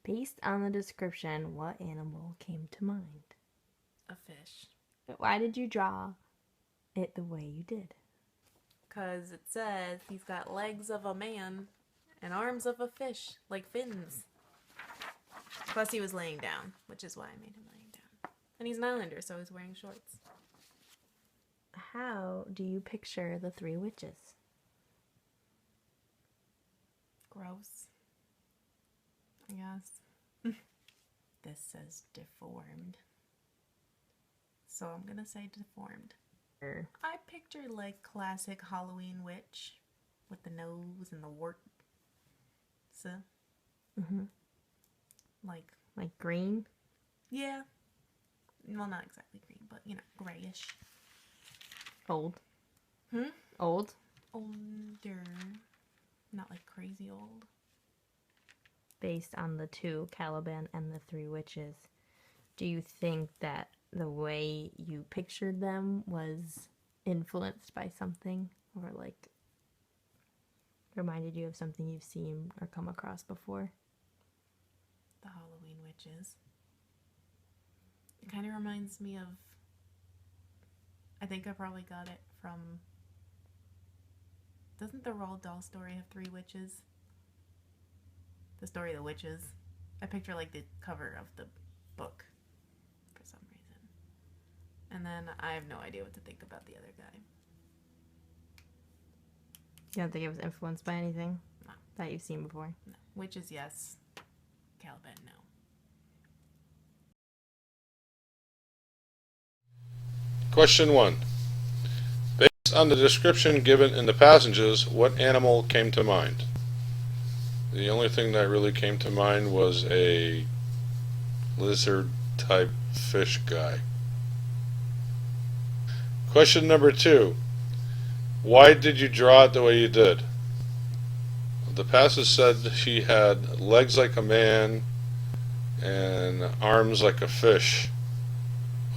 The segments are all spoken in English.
Based on the description, what animal came to mind? A fish. Why did you draw it the way you did? Because it says he's got legs of a man and arms of a fish, like fins. Plus he was laying down, which is why I made him laying down. And he's an islander, so he's wearing shorts. How do you picture the three witches? Gross. I guess. This says deformed. So I'm gonna say deformed. I picture like classic Halloween witch with the nose and the wart. So, Like green? yeah. Well, not exactly green, but grayish. Old? Hmm? Old? Older. Not like crazy old. Based on the two, Caliban and the three witches, do you think that the way you pictured them was influenced by something, or like reminded you of something you've seen or come across before? The Halloween witches. It kind of reminds me of, I think I probably got it from, doesn't the Roald Dahl story have three witches? The story of the witches. I picture like the cover of the book for some reason. And then I have no idea what to think about the other guy. You don't think it was influenced by anything No. that you've seen before? No. Witches, yes. Caliban, no. Question 1. Based on the description given in the passages, what animal came to mind? The only thing that really came to mind was a lizard-type fish guy. Question number 2. Why did you draw it the way you did? The passage said he had legs like a man and arms like a fish.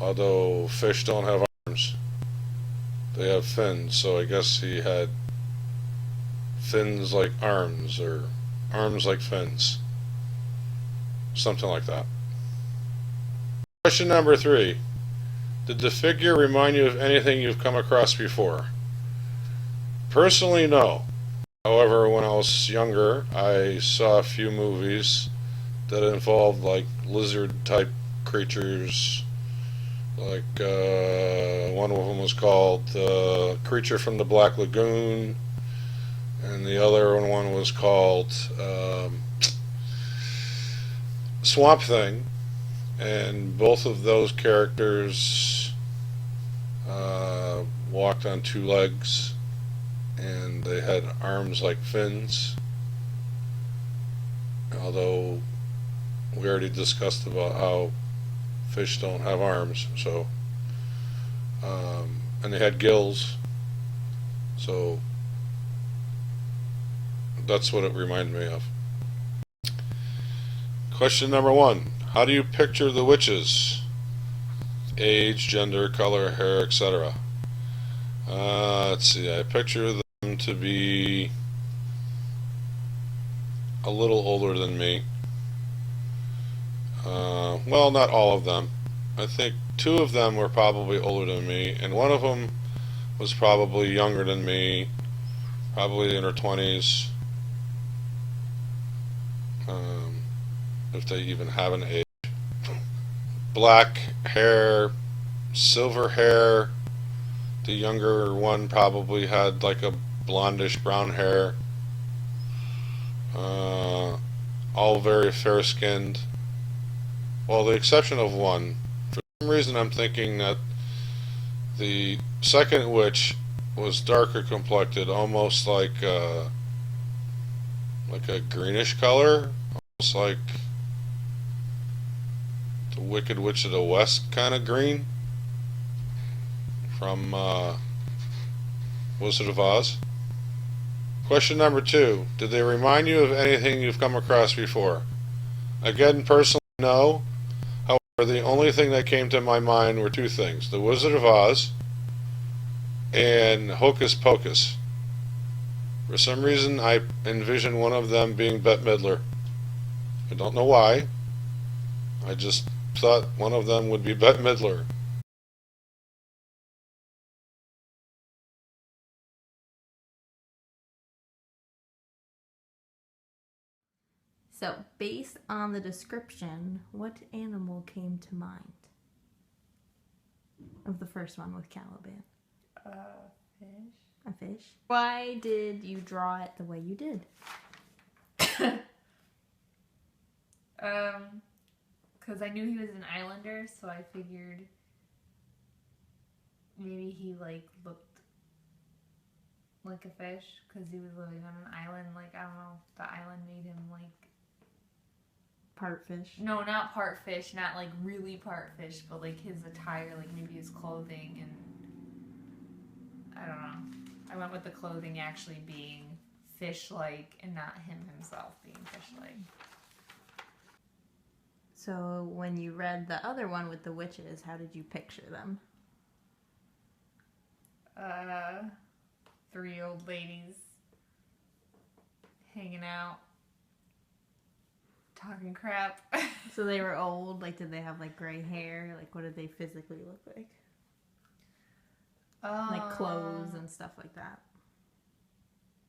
Although fish don't have arms, they have fins, so I guess he had fins like arms, or arms like fins. Something like that. Question number 3. Did the figure remind you of anything you've come across before? Personally, no. However, when I was younger, I saw a few movies that involved like lizard-type creatures. Like, one of them was called Creature from the Black Lagoon, and the other one was called Swamp Thing, and both of those characters walked on two legs, and they had arms like fins, although we already discussed about how fish don't have arms, so and they had gills, so that's what it reminded me of. Question number 1. How do you picture the witches? Age, gender, color, hair, etc. Let's see, I picture them to be a little older than me. Well, not all of them. I think 2 of them were probably older than me, and one of them was probably younger than me, probably in her 20s, if they even have an age. Black hair, silver hair. The younger one probably had like a blondish brown hair. All very fair-skinned. Well, the exception of one. For some reason I'm thinking that the second witch was darker complected, almost like a greenish color, almost like the Wicked Witch of the West kind of green from Wizard of Oz. Question number 2. Did they remind you of anything you've come across before? Again, personally, no. However, the only thing that came to my mind were 2 things. The Wizard of Oz and Hocus Pocus. For some reason, I envisioned one of them being Bette Midler. I don't know why. I just thought one of them would be Bette Midler. So, based on the description, what animal came to mind of the first one with Caliban? Fish. A fish. Why did you draw it the way you did? Because I knew he was an islander, so I figured maybe he like looked like a fish because he was living on an island. Like, I don't know, the island made him like Part fish. no, not part fish, not like really part fish, but like his attire, like maybe his clothing, and I don't know. I went with the clothing actually being fish-like and not him himself being fish-like. So, when you read the other one with the witches, how did you picture them? 3 old ladies hanging out, talking crap. So they were old. Like, did they have like gray hair? Like, what did they physically look like? Like clothes and stuff like that.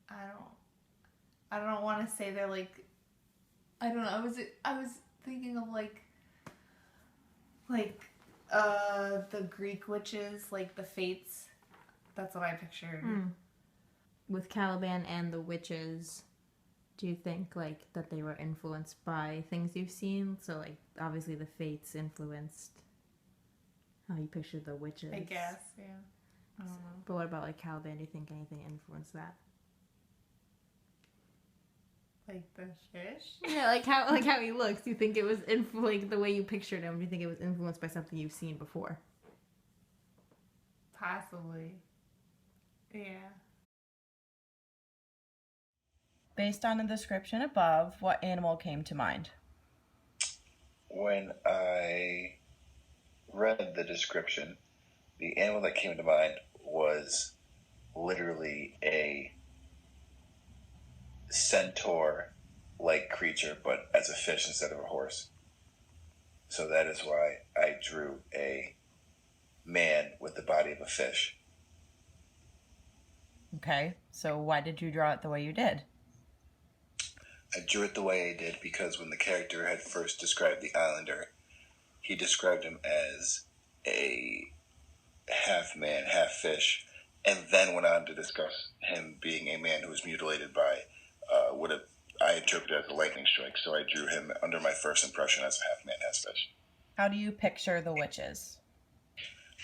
I don't want to say they're like. I don't know. I was thinking of like the Greek witches, like the Fates. That's what I pictured. With Caliban and the witches, do you think like that they were influenced by things you've seen? So like obviously the Fates influenced how you pictured the witches. I guess, yeah. I don't know. But what about like Caliban? Do you think anything influenced that? Like the fish? Yeah, like how he looks. Do you think it was like the way you pictured him? Do you think it was influenced by something you've seen before? Possibly. Yeah. Based on the description above, what animal came to mind? When I read the description, the animal that came to mind was literally a centaur-like creature, but as a fish instead of a horse. So that is why I drew a man with the body of a fish. Okay, so why did you draw it the way you did? I drew it the way I did because when the character had first described the islander, he described him as a half man, half fish, and then went on to discuss him being a man who was mutilated by what I interpreted as a lightning strike. So I drew him under my first impression as a half man, half fish. How do you picture the witches?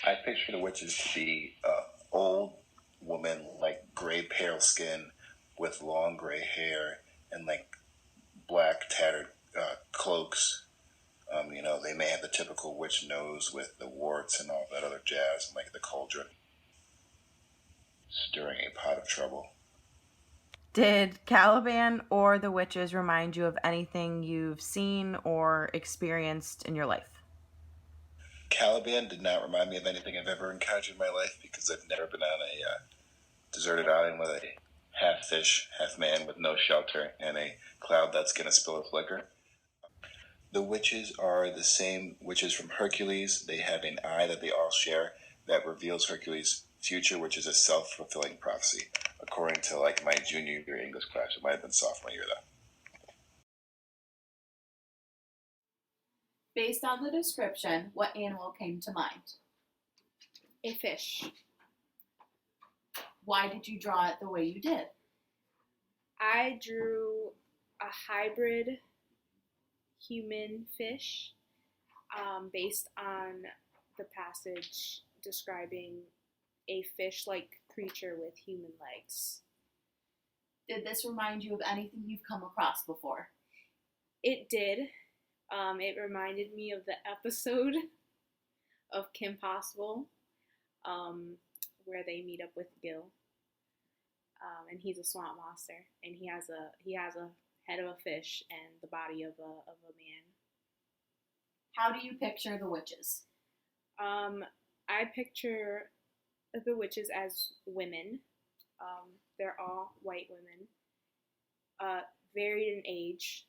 I picture the witches to be old woman, like gray pale skin with long gray hair and like black tattered cloaks. They may have the typical witch nose with the warts and all that other jazz, and like the cauldron stirring a pot of trouble. Did Caliban or the witches remind you of anything you've seen or experienced in your life? Caliban did not remind me of anything I've ever encountered in my life because I've never been on a deserted island with a half fish, half man with no shelter and a cloud that's going to spill its liquor. The witches are the same witches from Hercules. They have an eye that they all share that reveals Hercules' future, which is a self-fulfilling prophecy, according to like my junior year English class. It might have been sophomore year though. Based on the description, what animal came to mind? A fish. Why did you draw it the way you did? I drew a hybrid human fish based on the passage describing a fish-like creature with human legs. Did this remind you of anything you've come across before? It did. It reminded me of the episode of Kim Possible where they meet up with Gil. And he's a swamp monster, and he has a head of a fish and the body of a man. How do you picture the witches? I picture the witches as women. They're all white women, varied in age.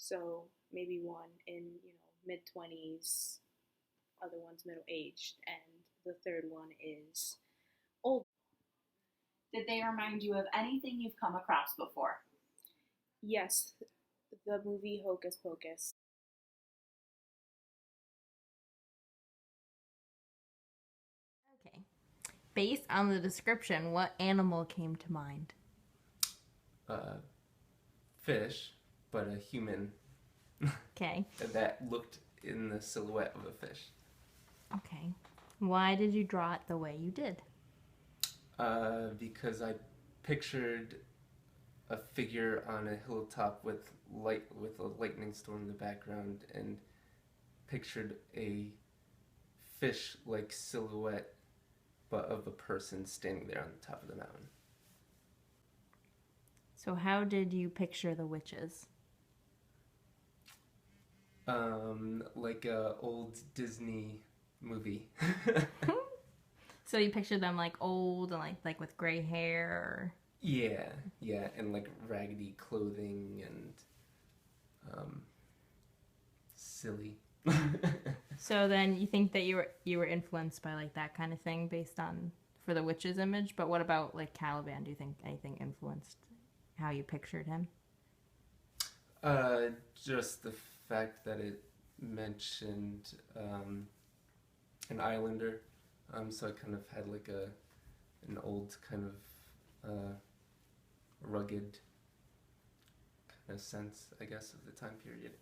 So maybe one in, mid-20s, other one's middle-aged, and the third one is old. Did they remind you of anything you've come across before? Yes, the movie Hocus Pocus. Okay. Based on the description, what animal came to mind? Fish, but a human Okay. that looked in the silhouette of a fish. Okay. Why did you draw it the way you did? Because I pictured a figure on a hilltop with a lightning storm in the background, and pictured a fish-like silhouette, but of a person standing there on the top of the mountain. So how did you picture the witches? Like a old Disney movie. So you pictured them like old and like with gray hair. Yeah, and like raggedy clothing and silly. So then you think that you were influenced by like that kind of thing based on for the witch's image, but what about like Caliban? Do you think anything influenced how you pictured him? Just the fact that it mentioned an islander, so I kind of had like an old kind of rugged kind of sense, I guess, of the time period.